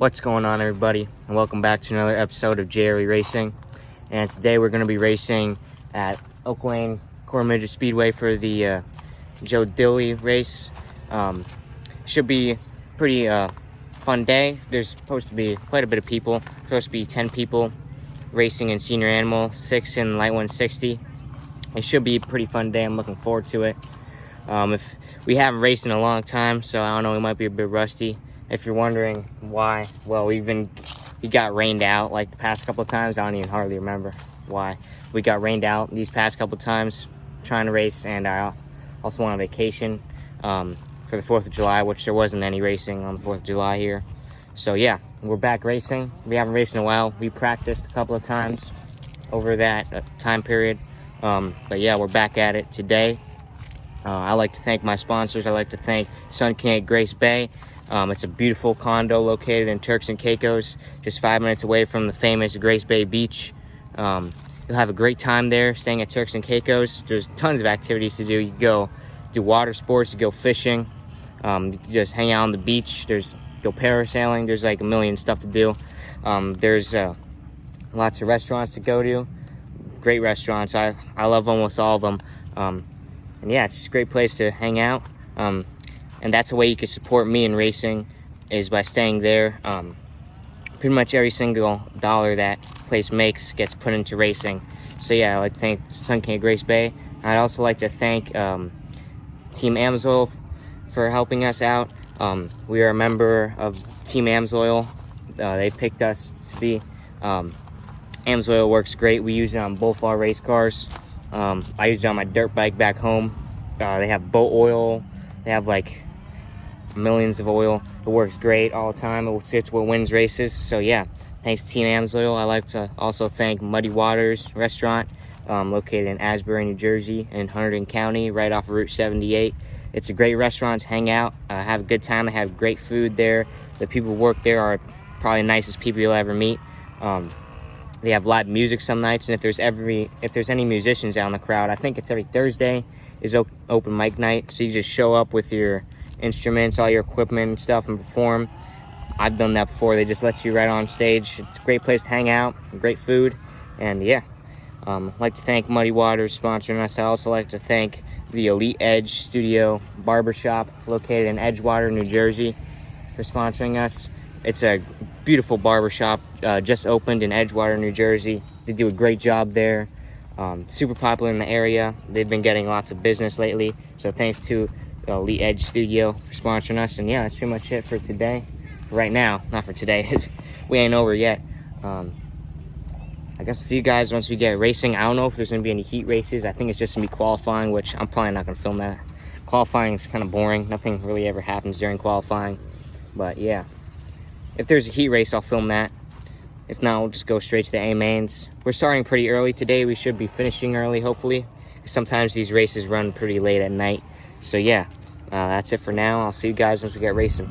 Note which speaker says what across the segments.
Speaker 1: What's going on, everybody, and welcome back to another episode of JRE Racing. And today we're going to be racing at Oak Lane Core Midget Speedway for the Joe Dilly race. Should be a pretty fun day. There's supposed to be quite a bit of people. Supposed to be 10 people racing in Senior Animal, 6 in Light 160. It should be a pretty fun day. I'm looking forward to it. If we haven't raced in a long time, so I don't know, we might be a bit rusty. If you're wondering why, well, we got rained out like the past couple of times. I don't even hardly remember why. We got rained out these past couple of times trying to race, and I also went on vacation for the 4th of July, which there wasn't any racing on the 4th of July here. So yeah, we're back racing. We haven't raced in a while. We practiced a couple of times over that time period. But yeah, we're back at it today. I like to thank my sponsors. I like to thank Sun King at Grace Bay. It's a beautiful condo located in Turks and Caicos, just 5 minutes away from the famous Grace Bay Beach. You'll have a great time there staying at Turks and Caicos. There's tons of activities to do. You can go do water sports, you go fishing, you can just hang out on the beach. Go parasailing. There's like a million stuff to do. There's lots of restaurants to go to. Great restaurants. I love almost all of them. And yeah, it's just a great place to hang out. And that's a way you can support me in racing, is by staying there. Pretty much every single dollar that place makes gets put into racing. So yeah, I'd like to thank Sun King of Grace Bay. I'd also like to thank Team Amsoil for helping us out. We are a member of Team Amsoil. They picked us to be. Amsoil works great. We use it on both our race cars. I use it on my dirt bike back home. They have boat oil. They have like millions of oil. It works great all the time. It's what wins races. So yeah, thanks Team Amsoil. I like to also thank Muddy Waters Restaurant, located in Asbury, New Jersey, in Hunterdon County, right off of Route 78. It's a great restaurant to hang out, have a good time. They have great food there. The people who work there are probably the nicest people you'll ever meet. They have live music some nights, and if there's any musicians out in the crowd, I think it's every Thursday is open mic night. So you just show up with your instruments, all your equipment and stuff, and perform. I've done that before. They just let you right on stage. It's a great place to hang out, great food, and yeah. I'd like to thank Muddy Waters sponsoring us. I also like to thank the Elite Edge Studio Barbershop located in Edgewater, New Jersey, for sponsoring us. It's a beautiful barbershop, just opened in Edgewater, New Jersey. They do a great job there. Super popular in the area. They've been getting lots of business lately. So thanks to Elite Edge Studio for sponsoring us. And yeah, that's pretty much it for today. For right now, not for today. We ain't over yet. I guess I'll see you guys once we get racing. I don't know if there's going to be any heat races. I think it's just going to be qualifying, which I'm probably not going to film that. Qualifying is kind of boring. Nothing really ever happens during qualifying. But yeah, if there's a heat race, I'll film that. If not, we'll just go straight to the A-mains. We're starting pretty early today. We should be finishing early, hopefully. Sometimes these races run pretty late at night. So yeah, that's it for now. I'll see you guys once we get racing.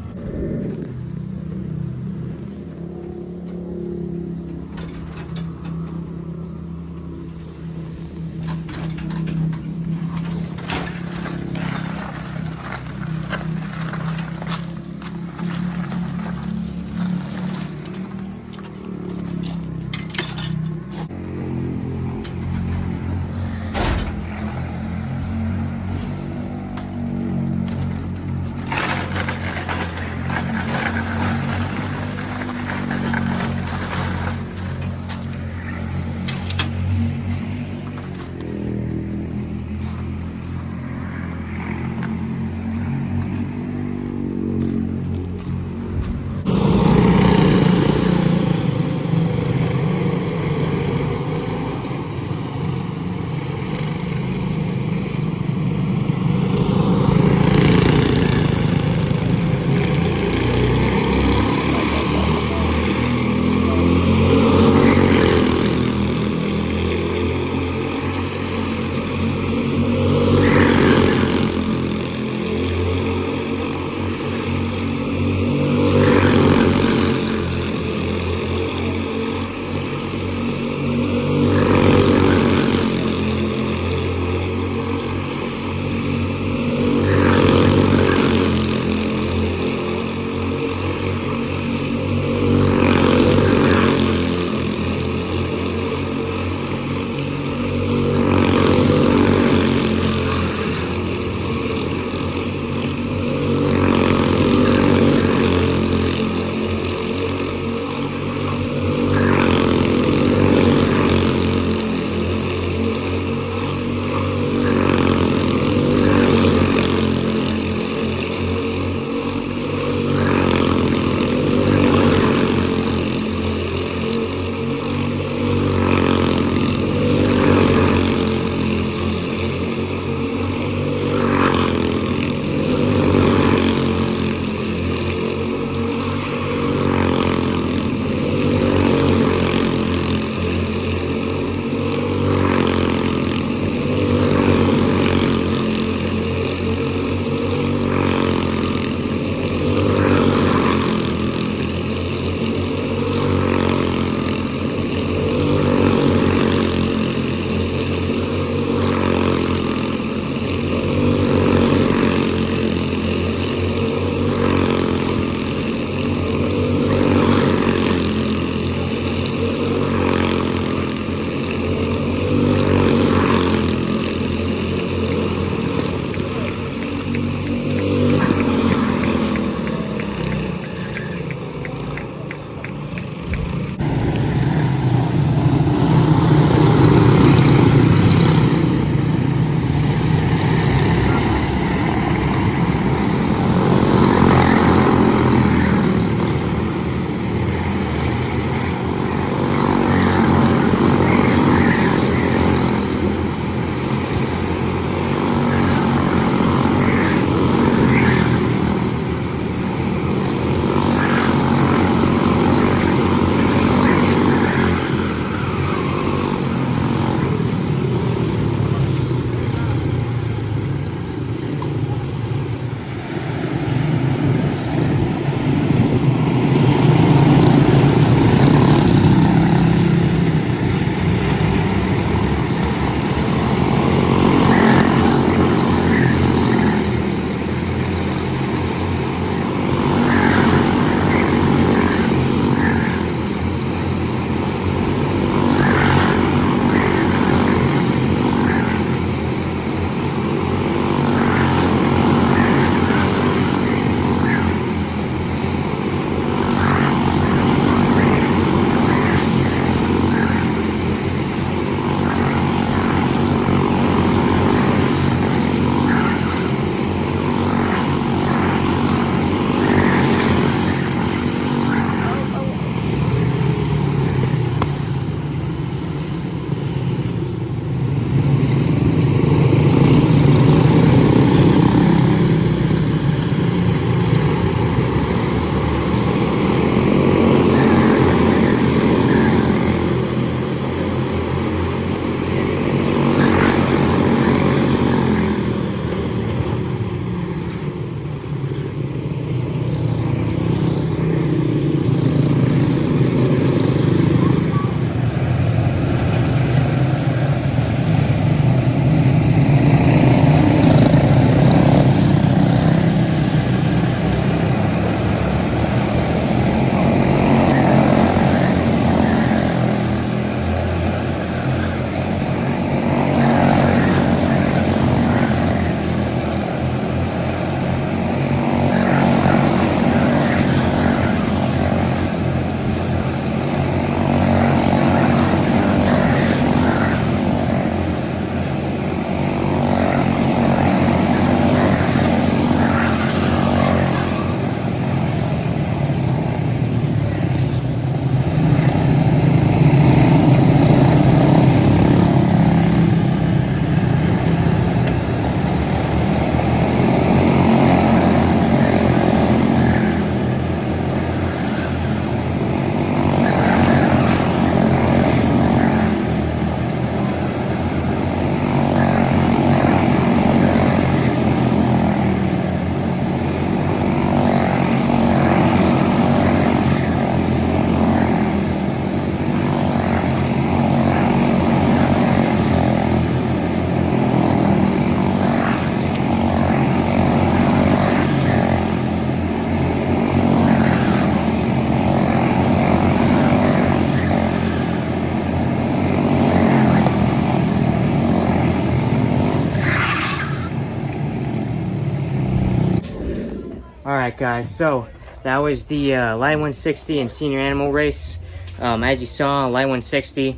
Speaker 1: Alright guys, so that was the Light 160 and Senior Animal race. As you saw, Light 160, it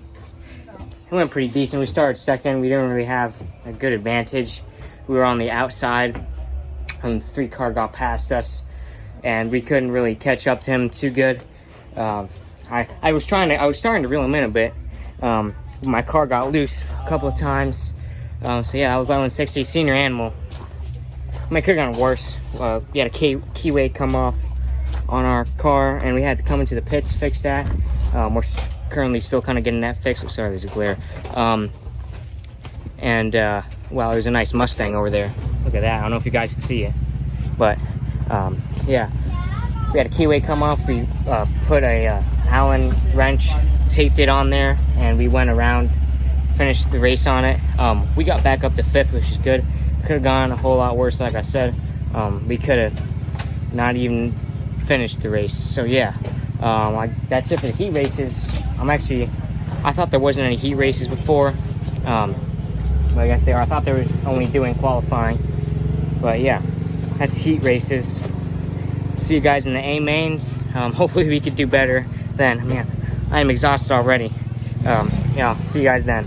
Speaker 1: went pretty decent. We started second. We didn't really have a good advantage. We were on the outside, and 3 car got past us, and we couldn't really catch up to him too good. I was starting to reel him in a bit. My car got loose a couple of times. So yeah, that was Light 160 Senior Animal. I mean, it could have gone worse. We had a keyway come off on our car, and we had to come into the pits to fix that. We're currently still kind of getting that fixed. I'm sorry, there's a glare. Wow, there's a nice Mustang over there. Look at that. I don't know if you guys can see it, but yeah, we had a keyway come off. We put a Allen wrench, taped it on there, and we went around, finished the race on it. We got back up to 5th, which is good. Could have gone a whole lot worse, like I said. We could have not even finished the race. So yeah, that's it for the heat races. I thought there wasn't any heat races before, but I guess they are. I thought they were only doing qualifying, but yeah, that's heat races. See you guys in the A mains. Hopefully we could do better then. Man, I am exhausted already. Yeah, see you guys then.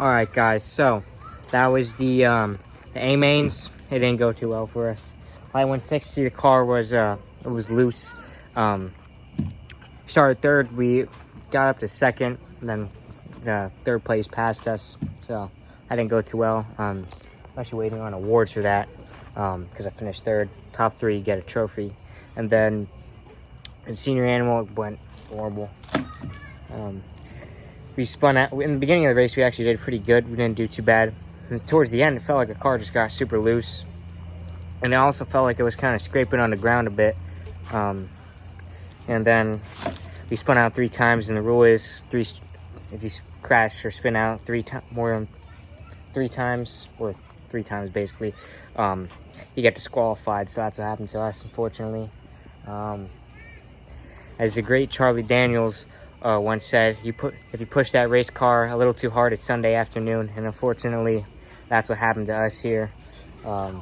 Speaker 1: All right, guys. So that was the A mains. It didn't go too well for us. I went 60. The car was it was loose. Started third. We got up to second. And then third place passed us. So that didn't go too well. I'm actually waiting on awards for that because I finished third. Top 3 get a trophy. And then in senior animal, it went horrible. We spun out in the beginning of the race. We actually did pretty good. We didn't do too bad. And towards the end, it felt like the car just got super loose, and it also felt like it was kind of scraping on the ground a bit. And then we spun out 3 times, and the rule is if you crash or spin out more than 3 times, or 3 times basically, you get disqualified. So that's what happened to us, unfortunately. As the great Charlie Daniels once said, if you push that race car a little too hard, it's Sunday afternoon. And unfortunately, that's what happened to us here. But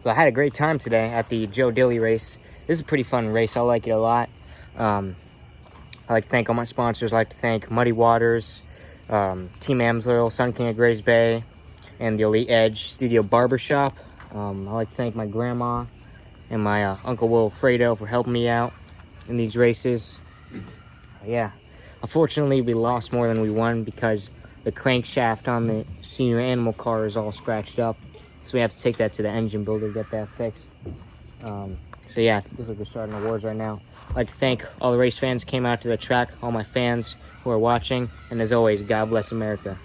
Speaker 1: I had a great time today at the Joe Dilly race. This is a pretty fun race. I like it a lot. I like to thank all my sponsors. I like to thank Muddy Waters, Team Amsoil, Sun King of Grays Bay, and the Elite Edge Studio Barbershop. I like to thank my grandma and my Uncle Wilfredo for helping me out in these races. Yeah, unfortunately we lost more than we won because the crankshaft on the senior animal car is all scratched up, so we have to take that to the engine builder to get that fixed. So yeah, this is like starting awards right now. I'd like to thank all the race fans who came out to the track, all my fans who are watching, and as always, God bless America.